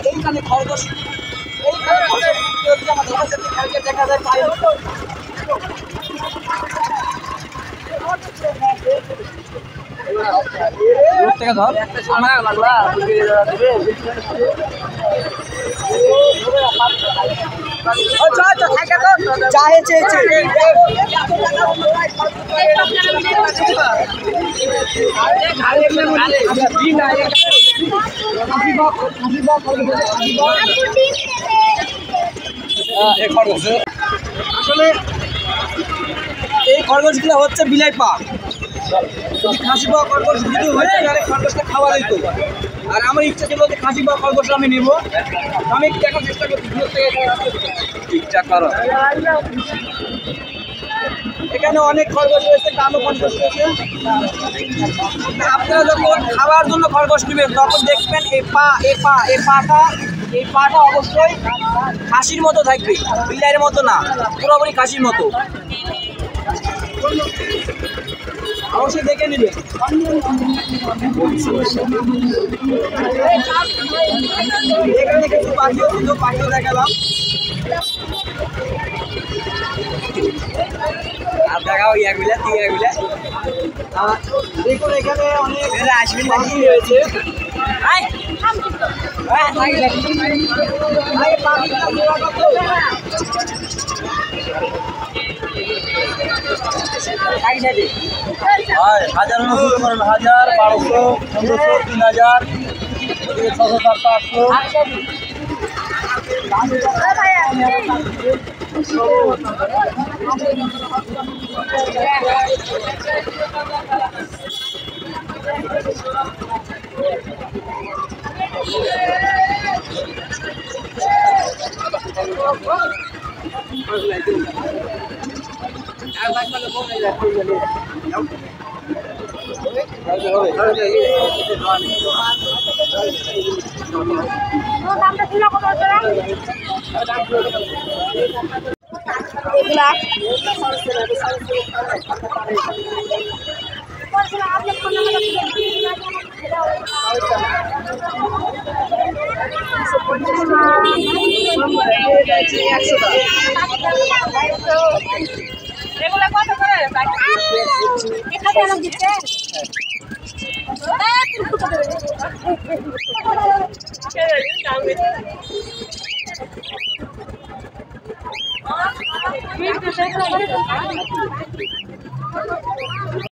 এইখানে খরগোশ দেখা যায় পায়ে ধর লাগলা আসলে এই খরগোশগুলো হচ্ছে বিলাই পা। যদি খাসি পাওয়া খরগোশ যদি হয়ে যায় খরগোশটা খাওয়া যেত। আর আমার ইচ্ছা ছিল যে খাসি পাওয়া খরগোশ আমি নেবো, আমি একটু দেখার চেষ্টা করছি ঠিকঠাক করো। এখানে অনেক খরগোশ রয়েছে, কালো খরগোশ রয়েছে। আপনারা যখন খাওয়ার জন্য খরগোশ নেবেন তখন দেখবেন এই পাটা অবশ্যই খাসির মতো থাকবে, বিলাইয়ের মতো না, পুরোপুরি খাসির মতো। অবশ্যই দেখে নেবেন। এখানে কিছু পাখিও দেখালাম। আর দেখাও ইয়াগুলা দেখুন এখানে অনেক পাখি রয়েছে। হাজার 1200, 1500, 3000, 600, 700, 800। এগুলা কত করে? এখানে আলাদা দিতে